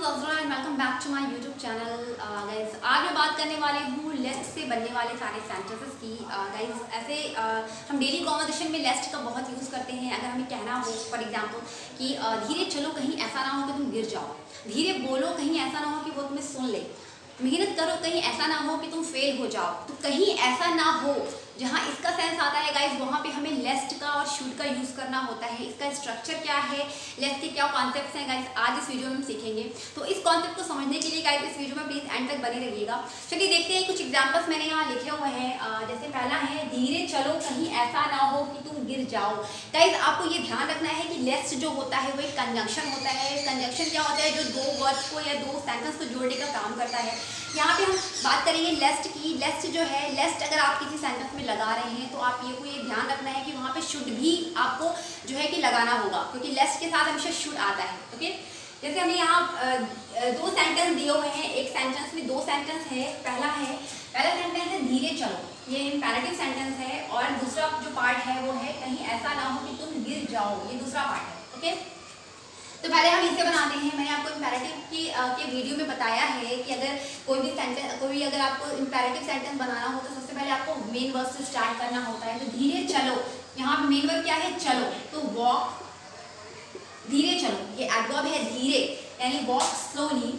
Azra and welcome back to my YouTube channel. Guys आज मैं बात करने वाली हूँ लेस्ट से बनने वाले सारे सेंटेंसेस की। गाइस ऐसे हम डेली कॉन्वर्सेशन में लेस्ट का बहुत यूज़ करते हैं। अगर हमें कहना हो फॉर एग्जांपल कि धीरे चलो कहीं ऐसा ना हो कि तुम गिर जाओ, धीरे बोलो कहीं ऐसा ना हो कि वो तुम्हें सुन ले, मेहनत करो कहीं ऐसा ना हो कि तुम फेल हो जाओ। तो कहीं ऐसा ना हो जहाँ इसका सेंस आता है गाइस, वहाँ पे हमें लेस्ट का और शुड का यूज़ करना होता है। इसका स्ट्रक्चर क्या है, लेस्ट के क्या कॉन्सेप्ट्स हैं गाइस, आज इस वीडियो में हम सीखेंगे। तो इस कॉन्सेप्ट को समझने के लिए गाइस इस वीडियो में प्लीज़ एंड तक बने रहिएगा। चलिए देखते हैं, कुछ एग्जाम्पल्स मैंने यहाँ लिखे हुए हैं। जैसे पहला है, धीरे चलो कहीं ऐसा ना हो कि तुम गिर जाओ। गाइस आपको ये ध्यान रखना है कि लेस्ट जो होता है वो एक कंजंक्शन होता है। कंजंक्शन क्या होता है, जो दो वर्ड्स को या दो सेंटेंस को जोड़ने का काम करता है। यहाँ पे हम बात करेंगे लेस्ट की। लेस्ट जो है, लेस्ट अगर आप किसी सेंटेंस में लगा रहे हैं तो आप ये ध्यान रखना है कि वहाँ पे शुड भी आपको जो है कि लगाना होगा, क्योंकि लेस्ट के साथ हमेशा शुड आता है। ओके, जैसे हमें यहाँ दो सेंटेंस दिए हुए हैं। एक सेंटेंस में दो सेंटेंस है। पहला सेंटेंस है धीरे चलो, ये इम्पेरेटिव सेंटेंस है। और दूसरा जो पार्ट है वो है कहीं ऐसा ना हो कि तुम गिर जाओ, ये दूसरा पार्ट है। ओके, तो पहले हम इसे बनाते हैं। मैंने आपको इम्पेरेटिव के वीडियो में बताया है कि अगर अगर आपको इम्पेरेटिव सेंटेंस बनाना हो तो सबसे पहले आपको मेन वर्ब से स्टार्ट करना होता है। तो धीरे चलो, यहाँ पे मेन वर्ब क्या है, चलो। तो वॉक, धीरे चलो, ये एडवर्ब है धीरे, यानी वॉक स्लोली,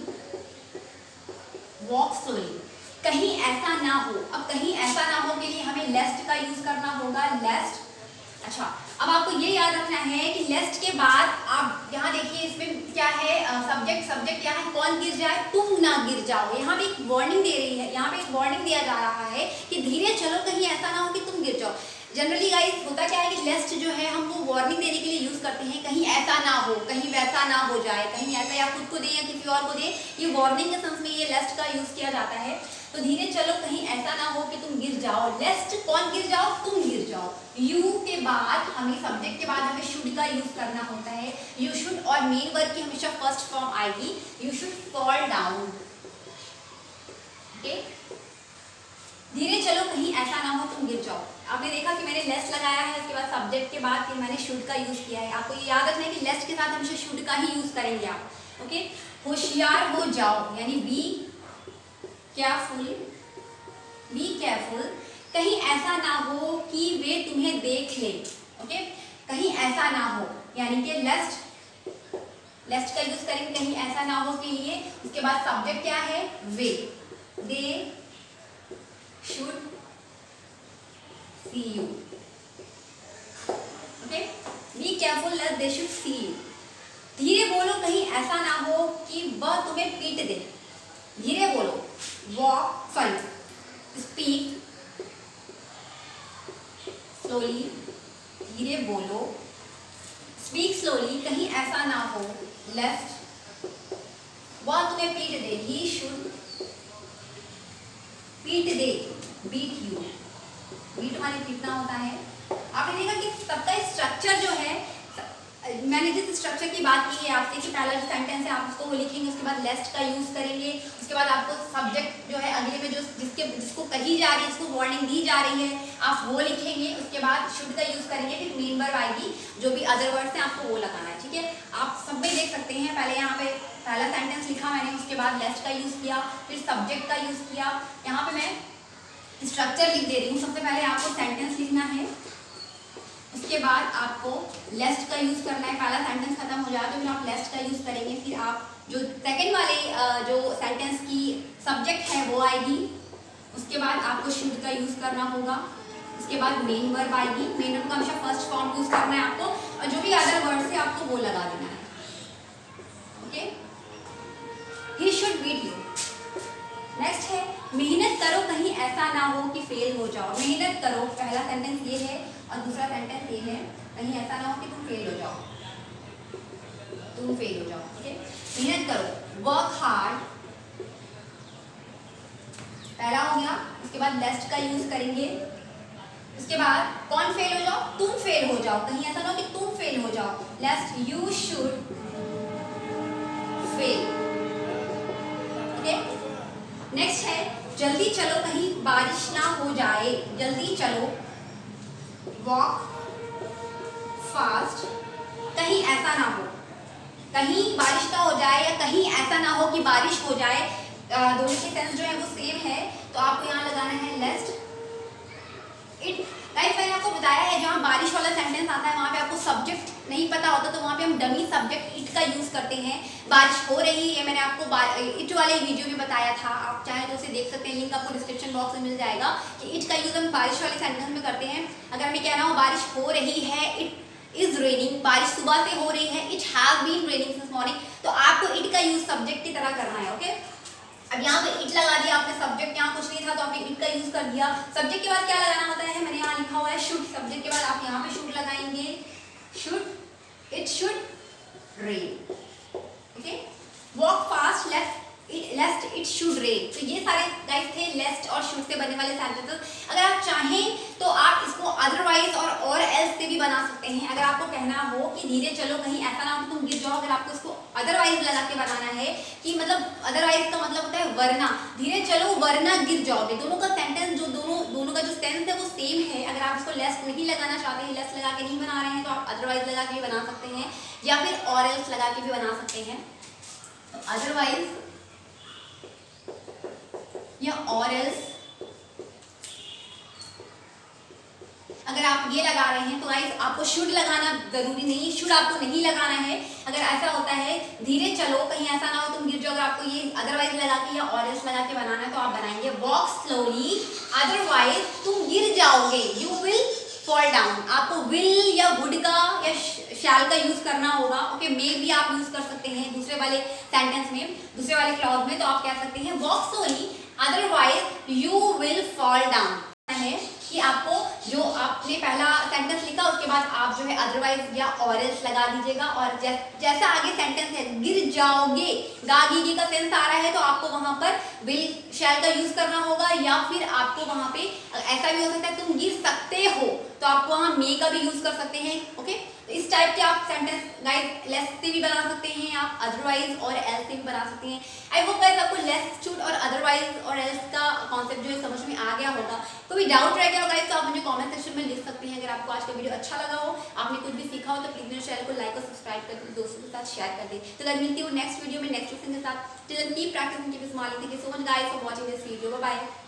वॉक स्लोली। कहीं ऐसा ना हो, अब कहीं ऐसा ना हो के लिए हमें लेस्ट का यूज करना होगा, लेस्ट। अच्छा, अब आपको ये याद रखना है कि लेस्ट के बाद आप यहाँ देखिए इसमें क्या है, सब्जेक्ट क्या है, कौन गिर जाए, तुम ना गिर जाओ। यहाँ पे एक वार्निंग दे रही है, यहाँ पे एक वार्निंग दिया जा रहा है कि धीरे चलो कहीं ऐसा ना हो कि तुम गिर जाओ। जनरली गाइस होता क्या है कि लेस्ट जो है हम वो वार्निंग देने के लिए यूज करते हैं, कहीं ऐसा ना हो, कहीं वैसा ना हो जाए, कहीं ऐसा या खुद को दे या किसी और को दे, ये वार्निंग के सेंस में ये लेस्ट का यूज किया जाता है। तो धीरे चलो कहीं ऐसा ना हो कि तुम गिर जाओ। लेस्ट कौन गिर जाओ, तुम गिर जाओ। यू के बाद हमें सब्जेक्ट के बाद हमें शुड का यूज करना होता है। यू शुड, और मेन वर्ब की हमेशा फर्स्ट फॉर्म आएगी, you should fall down. Okay, धीरे चलो कहीं ऐसा ना हो तुम गिर जाओ। आपने देखा कि मैंने लेस्ट लगाया है, उसके बाद सब्जेक्ट के बाद फिर मैंने शुड का यूज किया है। आपको ये याद रखना है कि लेस्ट के साथ हमेशा शुड का ही यूज करेंगे आप। ओके, होशियार हो जाओ, यानी बी केयरफुल, बी केयरफुल। कहीं ऐसा ना हो कि वे तुम्हें देख ले। ओके, कहीं ऐसा ना हो यानी कि लेस्ट का यूज करेंगे कहीं ऐसा ना हो के लिए। उसके बाद सब्जेक्ट क्या है, वे, they should see you. Okay, be careful lest they should see you. धीरे बोलो कहीं ऐसा ना हो कि वह तुम्हें पीट दे। धीरे बोलो, वॉक, सॉरी, स्पीक स्लोली, धीरे बोलो, स्पीक स्लोली। कहीं ऐसा ना हो, लेस्ट वह तुम्हें पीट दे, ही शुड पीट दे, बीट यू। बीट माने पीटना होता है। आपने देखा कि सबका स्ट्रक्चर जो है, मैंने जिस स्ट्रक्चर की बात की है आपसे कि पहला जो सेंटेंस है आप उसको वो लिखेंगे, उसके बाद लेस्ट का यूज करेंगे, उसके बाद आपको सब्जेक्ट जो है अगले में जो जिसको कही जा रही है, जिसको वार्निंग दी जा रही है, आप वो लिखेंगे। उसके बाद शुड का यूज करेंगे, फिर मेन वर्ब आएगी, जो भी अदर वर्ड्स हैं आपको वो लगाना है। ठीक है, आप सब में देख सकते हैं। पहले यहाँ पे पहला सेंटेंस लिखा मैंने, उसके बाद लेस्ट का यूज किया, फिर सब्जेक्ट का यूज किया। यहाँ पे मैं स्ट्रक्चर लिख दे रही हूँ। सबसे पहले आपको सेंटेंस लिखना है, उसके बाद आपको लेस्ट का यूज करना है। पहला सेंटेंस खत्म हो जाए तो फिर आप लेस्ट का यूज करेंगे। फिर आप जो सेकंड वाले जो सेंटेंस की सब्जेक्ट है वो आएगी, उसके बाद आपको शुड का यूज करना होगा। उसके बाद मेन वर्ब आएगी, मेन वर्ब का हमेशा फर्स्ट फॉर्म यूज करना है आपको, और जो भी अदर वर्ड है आपको वो लगा देना है। Okay, he should beat you. Next है, मेहनत करो कहीं ऐसा ना हो कि फेल हो जाओ। मेहनत करो, पहला सेंटेंस ये है और दूसरा सेंटेंस ये है, कहीं ऐसा ना हो कि तुम फेल हो जाओ, तुम फेल हो जाओ। ठीक है, मेहनत करो, वर्क हार्ड, पहला हो गया। उसके बाद लेस्ट का यूज करेंगे। उसके बाद कौन फेल हो जाओ, तुम फेल हो जाओ, कहीं ऐसा ना हो कि तुम फेल हो जाओ, लेस्ट you should fail. Okay, next है, जल्दी चलो कहीं बारिश ना हो जाए। जल्दी चलो, वॉक फास्ट, कहीं ऐसा ना हो, कहीं बारिश का हो जाए या कहीं ऐसा ना हो कि बारिश हो जाए, दोनों के सेंस जो है वो सेम है, तो आपको यहाँ लगाना है लेस्ट इट। गाइस मैंने आपको बताया है जहाँ बारिश वाला सेंटेंस आता है वहाँ पे आपको सब्जेक्ट नहीं पता होता, तो वहाँ पे हम डमी सब्जेक्ट इट का यूज करते हैं। बारिश हो रही है, मैंने आपको इट वाले वीडियो में बताया था, आप चाहे तो उसे देख सकते हैं, लिंक आपको डिस्क्रिप्शन बॉक्स में मिल जाएगा कि इट का यूज हम बारिश वाले सेंटेंस में करते हैं। अगर हमें कहना हो बारिश हो रही है, इट इज रेनिंग, बारिश सुबह से हो रही है, it has been raining since morning, तो आपको इट का यूज सब्जेक्ट की तरह करना है। ओके, अब यहाँ पे इट लगा दिया आपने, सब्जेक्ट यहाँ कुछ नहीं था तो आपने इट का यूज कर दिया। सब्जेक्ट के बाद क्या लगाना होता है, मैंने यहाँ लिखा हुआ है शुड, सब्जेक्ट के बाद आप यहाँ पे शुड लगाएंगे, should, it should rain. Okay, walk fast लेस्ट it should rain. तो ये सारे गाइस थे लेस्ट और शुड से बनने वाले सेंटेंसेस। अगर आप चाहें तो आप इसको अदरवाइज और एल्स से भी बना सकते हैं। अगर आपको कहना हो कि धीरे चलो कहीं ऐसा ना हो तुम गिर जाओ, अगर आपको इसको अदरवाइज लगा के बनाना है कि मतलब अदरवाइज का मतलब होता है वरना, धीरे चलो वरना गिर जाओगे, दोनों का सेंटेंस जो दोनों का जो सेंस है वो सेम है। अगर आप इसको लेस नहीं लगाना चाहते हैं, लेस लगा के नहीं बना रहे हैं, तो आप अदरवाइज लगा के भी बना सकते हैं या फिर और एल्स लगा के भी बना सकते हैं। तो अदरवाइज या और एल्स अगर आप ये लगा रहे हैं तो गाइस आपको शुड लगाना जरूरी नहीं, शुड आपको नहीं लगाना है। अगर ऐसा होता है धीरे चलो कहीं ऐसा ना हो तुम गिर जाओ, अगर आपको ये अदरवाइज लगा के या और एल्स लगा के बनाना है तो आप बनाएंगे वॉक स्लोली अदरवाइज तुम गिर जाओगे, यू विल फॉल डाउन। आपको विल या वुड का या शैल का यूज करना होगा। ओके, मे भी आप यूज कर सकते हैं दूसरे वाले सेंटेंस में, दूसरे वाले क्लॉज में, तो आप कह सकते हैं walk slowly otherwise you will fall down. है कि आपको जो आपने पहला सेंटेंस लिखा उसके बाद आप जो है अदरवाइज या और एल्स लगा दीजिएगा, और जैसा आगे सेंटेंस है गिर जाओगे, गागी का सेंस आ रहा है तो आपको वहां पर विल शैल का यूज करना होगा, या फिर आपको वहां पे ऐसा भी हो सकता है तुम गिर सकते हो तो आपको वहां मे का भी यूज कर सकते हैं। ओके, तो इस टाइप के आप सेंटेंस गाइस लेस से भी बना सकते हैं, आप अदरवाइज और एल्स से भी बना सकते हैं। आई होप गाइस आपको लेस, शुड और अदरवाइज और एल्स का कॉन्सेप्ट जो है समझ में आ गया होगा। कोई डाउट रह गया हो गाइस तो आप मुझे कमेंट सेक्शन में लिख सकते हैं। अगर आपको आज का वीडियो अच्छा लगा हो, आपने कुछ भी सीखा हो, तो प्लीज मेरे चैनल को लाइक और सब्सक्राइब करके दोस्तों के साथ शेयर कर दें। तो अगर मिलती हूँ नेक्स्ट वीडियो में नेक्स्ट क्वेश्चन के साथ, till then keep practising, keep smiling. Thank you so much guys for watching this video, bye bye.